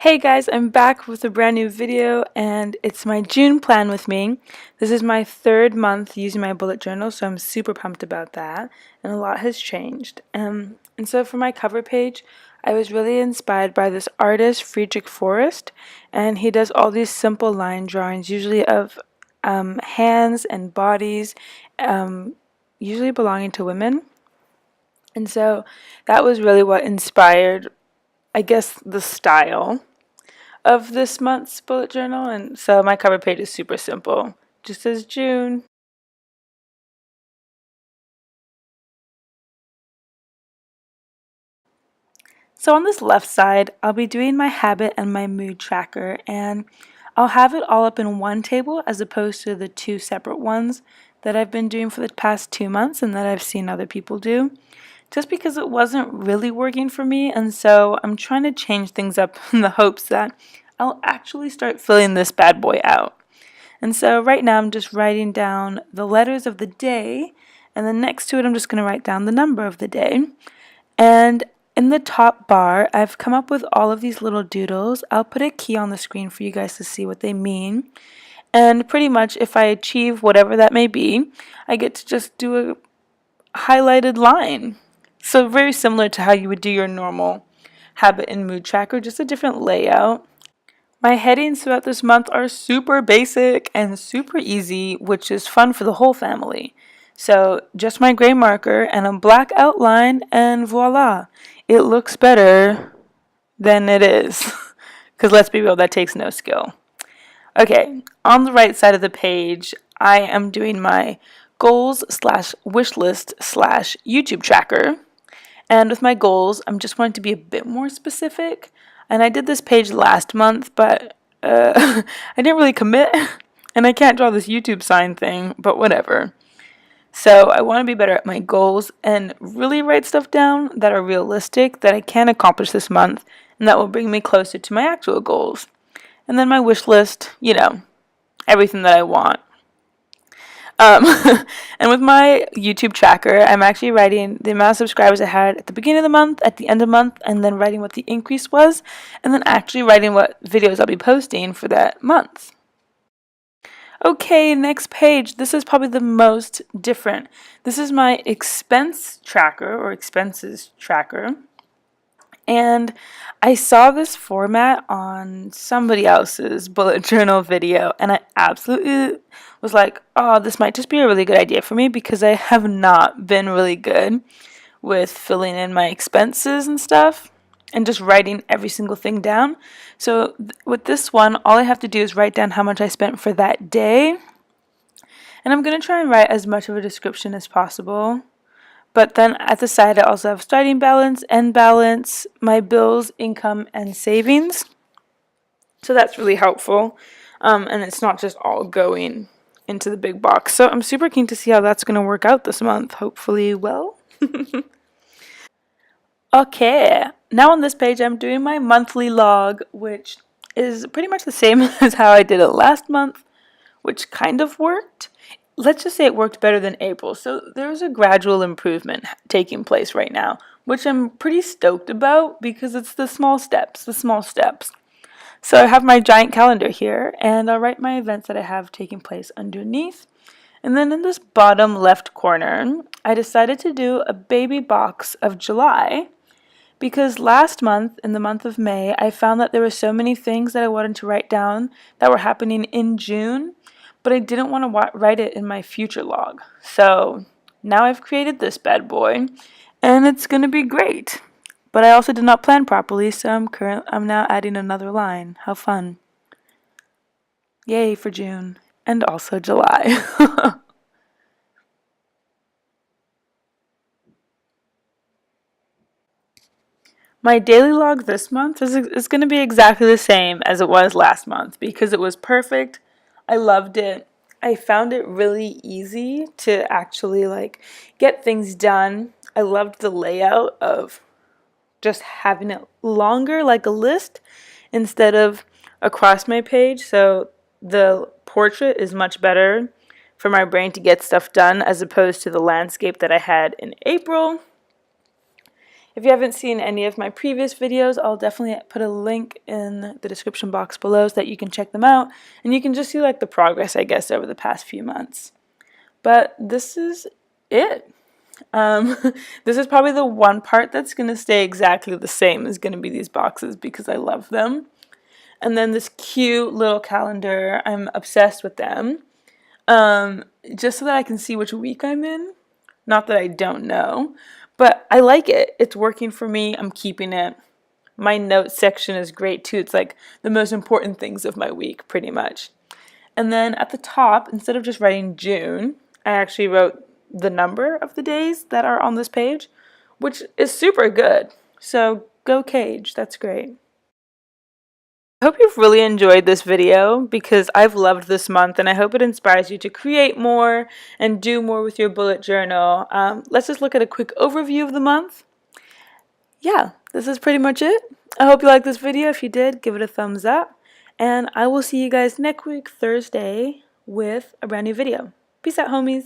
Hey guys, I'm back with a brand new video and it's my June plan with me. This is my third month using my bullet journal, so I'm super pumped about that and a lot has changed. And so for my cover page, I was really inspired by this artist, Friedrich Forrest, and he does all these simple line drawings, usually of hands and bodies, usually belonging to women. And so that was really what inspired, I guess, the style of this month's bullet journal, and so my cover page is super simple. Just says June. So on this left side, I'll be doing my habit and my mood tracker, and I'll have it all up in one table as opposed to the two separate ones that I've been doing for the past 2 months and that I've seen other people do, just because it wasn't really working for me, and so I'm trying to change things up in the hopes that I'll actually start filling this bad boy out. And so right now I'm just writing down the letters of the day, and then next to it I'm just going to write down the number of the day. And in the top bar, I've come up with all of these little doodles. I'll put a key on the screen for you guys to see what they mean. And pretty much if I achieve whatever that may be, I get to just do a highlighted line. So very similar to how you would do your normal habit and mood tracker, just a different layout. My headings throughout this month are super basic and super easy, which is fun for the whole family. So just my gray marker and a black outline, and voila, it looks better than it is. Because let's be real, that takes no skill. Okay, on the right side of the page, I am doing my goals slash wish list slash YouTube tracker. And with my goals, I'm just wanting to be a bit more specific. And I did this page last month, but I didn't really commit. And I can't draw this YouTube sign thing, but whatever. So I want to be better at my goals and really write stuff down that are realistic, that I can accomplish this month, and that will bring me closer to my actual goals. And then my wish list, everything that I want. Um, and with my YouTube tracker, I'm actually writing the amount of subscribers I had at the beginning of the month, at the end of the month, and then writing what the increase was, and then actually writing what videos I'll be posting for that month. Okay, next page. This is probably the most different. This is my expense tracker or expenses tracker. And I saw this format on somebody else's bullet journal video, and I absolutely was like, oh, this might just be a really good idea for me because I have not been really good with filling in my expenses and stuff and just writing every single thing down. So with this one, all I have to do is write down how much I spent for that day. And I'm going to try and write as much of a description as possible. But then at the side, I also have starting balance, end balance, my bills, income, and savings. So that's really helpful. And it's not just all going into the big box. So I'm super keen to see how that's going to work out this month. Hopefully well. Okay, now on this page, I'm doing my monthly log, which is pretty much the same as how I did it last month, which kind of worked. Let's just say it worked better than April. So there's a gradual improvement taking place right now, which I'm pretty stoked about because it's the small steps, So I have my giant calendar here, and I'll write my events that I have taking place underneath. And then in this bottom left corner, I decided to do a baby box of July because last month, in the month of May, I found that there were so many things that I wanted to write down that were happening in June, but I didn't want to write it in my future log. So now I've created this bad boy, and it's going to be great. But I also did not plan properly, so I'm now adding another line. How fun. Yay for June, and also July. My daily log this month is going to be exactly the same as it was last month because it was perfect. I loved it. I found it really easy to actually get things done. I loved the layout of just having it longer like a list instead of across my page. So the portrait is much better for my brain to get stuff done as opposed to the landscape that I had in April. If you haven't seen any of my previous videos, I'll definitely put a link in the description box below so that you can check them out, and you can just see like the progress, I guess, over the past few months. But this is it. This is probably the one part that's going to stay exactly the same, is going to be these boxes because I love them. And then this cute little calendar, I'm obsessed with them. Just so that I can see which week I'm in. Not that I don't know, but I like it. It's working for me. I'm keeping it. My notes section is great too. It's like the most important things of my week, pretty much. And then at the top, instead of just writing June, I actually wrote the number of the days that are on this page, which is super good. So go Kage, that's great. I hope you've really enjoyed this video because I've loved this month, and I hope it inspires you to create more and do more with your bullet journal. Let's just look at a quick overview of the month. Yeah, this is pretty much it. I hope you liked this video. If you did, give it a thumbs up. And I will see you guys next week, Thursday, with a brand new video. Peace out, homies.